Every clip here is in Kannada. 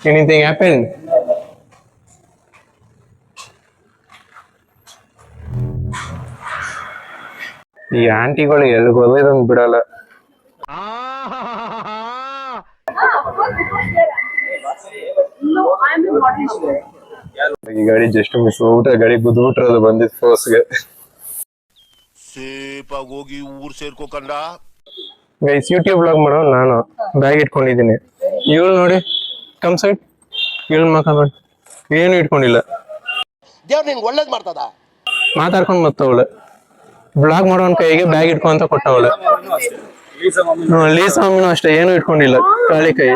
Anything happened? ಈ ಆಂಟಿಗಳು ಎಲ್ಲಿಗೋದ್ರೆ ಇದೊಂದು ಬಿಡಲ್ಲ. ಈ ಗಾಡಿ ಜಸ್ಟ್ ಮಿಸ್ ಹೋಗ್ಬಿಟ್ರೆ ಗಾಡಿ ಗುದ್ಬಿಟ್ರೆ ಅದು ಬಂದಿದ್ ಫೋರ್ಸ್ಗೆ. ಸೇಫಾಗಿ ಹೋಗಿ ಊರ್ ಸೇರ್ಕೋಕಂಡ. ಗೈಸ್ ಯೂಟ್ಯೂಬ್ ಬ್ಲಾಗ್ ಮಾಡೋ ನಾನು ಬ್ಯಾಗ್ ಇಟ್ಕೊಂಡಿದ್ದೀನಿ. ಇವಳು ನೋಡಿ ಕಮ್ ಸೈಡ್ ಇವಳು ಮಾತಾಡ್ ಏನು ಇಟ್ಕೊಂಡಿಲ್ಲ. ದೇವ್ರು ನಿನ್ಗೆ ಒಳ್ಳೇದ್ ಮಾಡ್ತದ. ಮಾತಾಡ್ಕೊಂಡ್ ಮತ್ತವಳು ಬ್ಲಾಗ್ ಮಾಡೋನ್ ಕೈಗೆ ಬ್ಯಾಗ್ ಇಟ್ಕೊಂತ ಕೊಟ್ಟವಳು. ಲೀಸಾ ಮಮ್ಮಿನೂ ಅಷ್ಟೇ ಏನು ಇಟ್ಕೊಂಡಿಲ್ಲ, ಖಾಲಿ ಕೈ.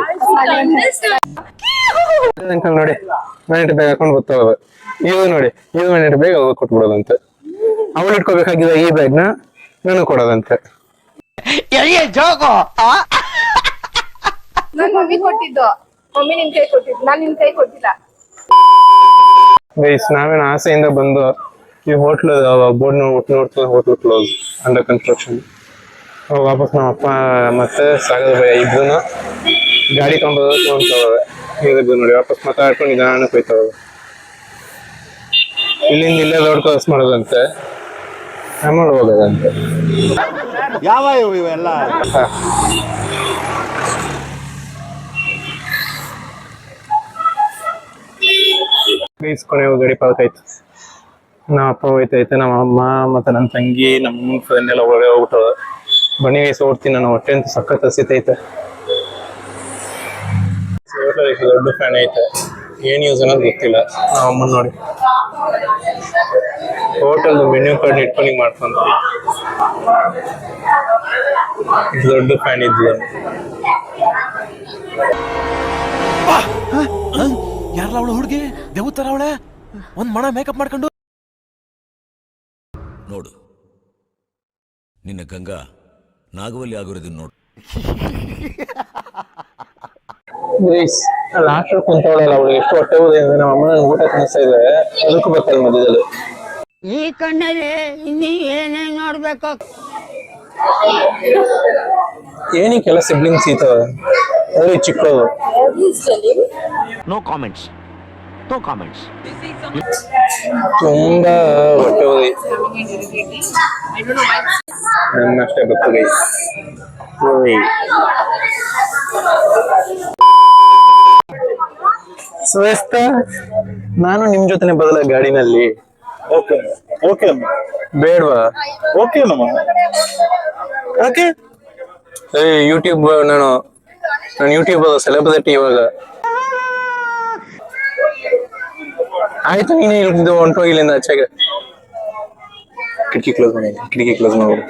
ನೋಡಿ ಮನೆ ಬ್ಯಾಗ್ ಹಾಕೊಂಡ್ ಬರ್ತಾವ. ಇದು ನೋಡಿ ಇದು ಮನೆ ಬೇಗ ಹೋಗಿ ಕೊಟ್ಬಿಡೋದಂತೆ. ಅವಳು ಇಟ್ಕೋಬೇಕಾಗಿದ್ದ ಈ ಬ್ಯಾಗ್ ನ ನಾನು ಕೊಡೋದಂತೆ. ಮಮ್ಮಿ ಕೊಟ್ಟಿದ್ದು, ಮಮ್ಮಿ ನಿನ್ ಕೈ ಕೊಟ್ಟಿದ್ದು, ನಾನ್ ನಿನ್ ಕೈ ಕೊಟ್ಟಿಲ್ಲ. ಗೈಸ್ ನಾವೇನು ಆಸೆಯಿಂದ ಬಂದು ಈ ಹೋಟ್ಲ್ ಬೋರ್ಡ್ ನೋಡ್ತಾ ಹೋಟ್ಲ್ ಕ್ಲೋಸ್ ಅಂಡರ್ ಕನ್ಸ್ಟ್ರಕ್ಷನ್. ವಾಪಸ್ ನಮ್ಮ ಅಪ್ಪ ಮತ್ತೆ ಸಾಗರ ಭಯ ಇಬ್ಬರು ಗಾಡಿ ತಗೊಂಡೋಗ್ತವೆ. ಇದ್ದು ನೋಡಿ ವಾಪಸ್ ಮಾತಾಡ್ಕೊಂಡು ನಿಧಾನ ಹೋಯ್ತವೆ. ಇಲ್ಲಿಂದ ಇಲ್ಲೇ ರೋಡ್ ಕ್ರಾಸ್ ಮಾಡೋದಂತೆ, ಆಮೇಲೆ ಹೋಗೋದಂತೆ. ಯಾವ ಇವೆಲ್ಲ ಪ್ಲೀಸ್ ಕೊನೆಗೂ ಗಡಿ ಪಾರ್ಕ್ ಆಯ್ತು. ನಮ್ಮ ಅಪ್ಪ ಹೋಯ್ತೈತೆ, ನಮ್ಮ ಅಮ್ಮ ಮತ್ತೆ ನನ್ನ ತಂಗಿ ನಮ್ಮ ಫ್ರೆಂಡ್ ಎಲ್ಲ ಒಳಗೆ ಹೋಗ್ಬಿಟ್ಟವ. ಬನ್ನಿ ಗೈಸ್ ಓಡ್ತೀನಿ, ನಾನು ಹೊಟ್ಟೆ ಅಂತ ಸಖತ್ ಹಸಿತೈತೆ. ದೊಡ್ಡ ಫ್ಯಾನ್ ಐತೆ, ಏನ್ ಯೂಸ್ ಅನ್ನೋದು ಗೊತ್ತಿಲ್ಲ. ನಮ್ಮ ಅಮ್ಮನ ನೋಡಿ ಹೋಟೆಲ್ ಮೆನ್ಯೂ ಕಾರ್ಡ್ ಇಟ್ಕೊಂಡು ಮಾಡ್ಕೊಂತ ದೊಡ್ಡ ಫ್ಯಾನ್ ಇದ್ದ. ಯಾರಲ್ಲ ಅವಳು ಹುಡುಗಿ ದೇವತರ ಅವಳೆ ಒಂದ್ ಮಣ ಮೇಕಪ್ ಮಾಡ್ಕೊಂಡು ನೋಡು. ನಿನ್ನ ಗಂಗಾ ನಾಗವಲ್ಲಿ ಆಗಿರೋದನ್ನ ನೋಡು. ಲಾಸ್ಟ್ ಕುಂತವಳಲ್ಲ ಅವಳು ಎಷ್ಟು ಹೊಟ್ಟೆ ಹೋದೆ ಅಂದ್ರೆ ನಮ್ಮ ಅಮ್ಮನ ಊಟ ತಿನ್ನಿಸ್ತಾ ಇದೆ, ಅದಕ್ಕೂ ಬರ್ತಾರೆ ಮಧ್ಯದಲ್ಲಿ. ಈ ಕಣ್ಣಲ್ಲಿ ಇನ್ನೀ ಏನೇನ್ ನೋಡ್ಬೇಕು. ಏನಕ್ಕೆಲ್ಲ ಸಿಬ್ಲಿಂಗ್ಸ್ ಈತವ ಅವ್ರಿಗೆ ಚಿಕ್ಕದು. No comments, no comments. ತುಂಬಾ ಹೊಟ್ಟೆ ಹೋದೆ ನನ್ನಷ್ಟೇ ಗೊತ್ತು ಗೈಸ್. ಸುವೇಸ್ತ ನಾನು ನಿಮ್ ಜೊತೆನೆ ಬದಲ ಗಾಡಿನಲ್ಲಿ. ಓಕೆ ಓಕೆ ಬೇಡ್ವಾ? ಓಕೆ ನಮ್ಮ ಓಕೆ. ಯೂಟ್ಯೂಬ್ ನಾನು ಯೂಟ್ಯೂಬ್ ಸೆಲೆಬ್ರಿಟಿ ಇವಾಗ. ಆಯ್ತು ನೀನೇ ಇಲ್ದಿದ್ದು ಹೊಂಟೋಗಿಲ್ಲಿಂದ ಆಚೆಗೆ. ಕಿಟಕಿ ಕ್ಲೋಸ್ ಮಾಡಿ, ಕಿಟಕಿ ಕ್ಲೋಸ್ ಮಾಡ್ಬಿಡು.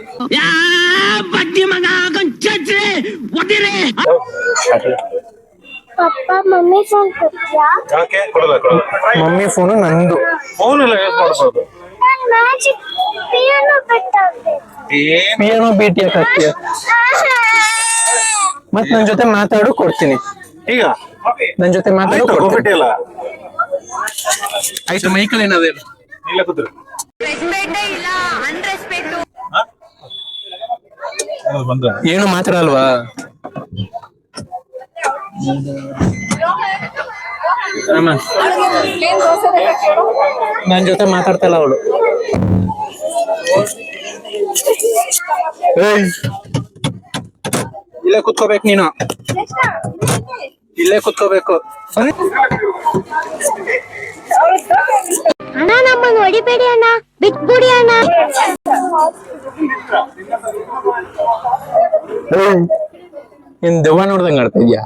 ಪಪ್ಪ ಮಮ್ಮಿ ಫೋನ್ ಕೊಡ್ತೀಯಾ? ಯಾಕೆ ಕೊಡಲ್ಲ ಕೊಡಲ್ಲ. ಮಮ್ಮಿ ಫೋನು ನಂದು. ಫೋನ್ ಎಲ್ಲ ಯೂಸ್ ಮಾಡಬಹುದು. ನಾನು ಮ್ಯಾಜಿಕ್ ಪಿಯಾನೋ ಬಿಟ್ಟಾಗ್ಬೇಕು. ಪಿಯಾನೋ ಬೀಟ್ ಯಾಕೆ ಹಾಕ್ತೀಯ? ಮತ್ ನನ್ ಜೊತೆ ಮಾತಾಡು ಕೊಡ್ತೀನಿ. ಈಗ ನನ್ ಜೊತೆ ಮಾತಾಡು ಕೊಡ್ತೀನಿ. ಹೋಗ್ಬಿಟ್ಟಿಲ್ಲ. ಆಯ್ತು ಮೈಕಲ್ ಏನದೇ ಇಲ್ಲ ಕೂತ್ರು. ಬಂದ ಏನು ಮಾತಾಡಲ್ವಾ? ನನ್ ಜೊತೆ ಮಾತಾಡ್ತಲ್ಲ ಅವಳು. ಇಲ್ಲೇ ಕುತ್ಕೋಬೇಕು ನೀನು, ಇಲ್ಲೇ ಕುತ್ಕೋಬೇಕು. ಅಣ್ಣ ನಮ್ಮನ್ನು ಹೊಡಿಬೇಡಿ ಅಣ್ಣ, ಬಿಟ್ಬಿಡಿ ಅಣ್ಣ. ಏನ್ ದೆವ್ವ ನೋಡ್ದಂಗ ಆಡ್ತಾ ಇದ್ಯಾ?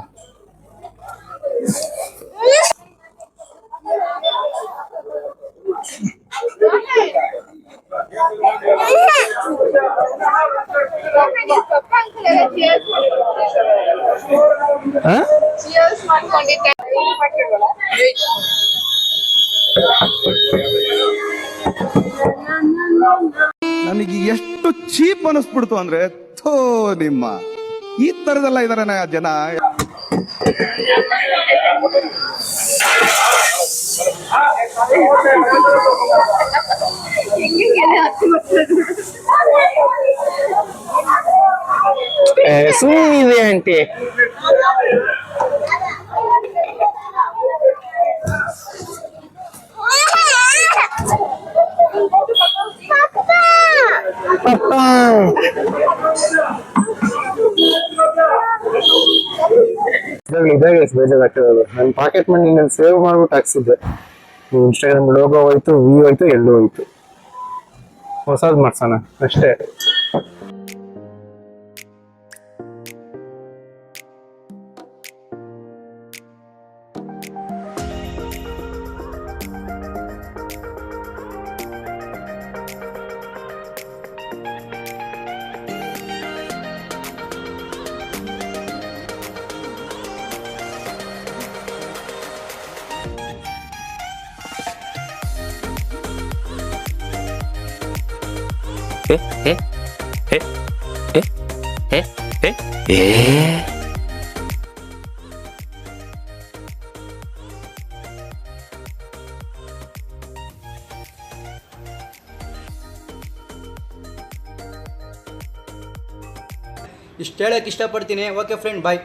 ನನಗೆ ಎಷ್ಟು ಚೀಪ್ ಅನಿಸ್ಬಿಡ್ತು ಅಂದ್ರೆ, ಥೋ ನಿಮ್ಮ ಈ ತರದೆಲ್ಲ ಇದಾರೆ ಜನ. ಸುಮ್ಮನಿದೆ ಆಂಟಿ. ಇದಾಗೆ ಬೇಜಾರಾಗ್ತಿರೋದು. ನನ್ನ ಪಾಕೆಟ್ ಮನಿ ನಾನು ಸೇವ್ ಮಾಡ್ಬಿಟ್ಟು ಹಾಕ್ಸಿದ್ದೆ. ಇನ್ಸ್ಟಾಗ್ರಾಮ್ ಲೋಗೋ ಹೋಯ್ತು, ವ್ಯೂ ಹೋಯ್ತು, ಎಲ್ಲೂ ಹೋಯ್ತು. ಹೊಸದ್ ಮಾಡ್ಸೋಣ ಅಷ್ಟೇ. ಇಷ್ಟು ಹೇಳಕ್ಕೆ ಇಷ್ಟಪಡ್ತೀನಿ. ಓಕೆ ಫ್ರೆಂಡ್, ಬಾಯ್.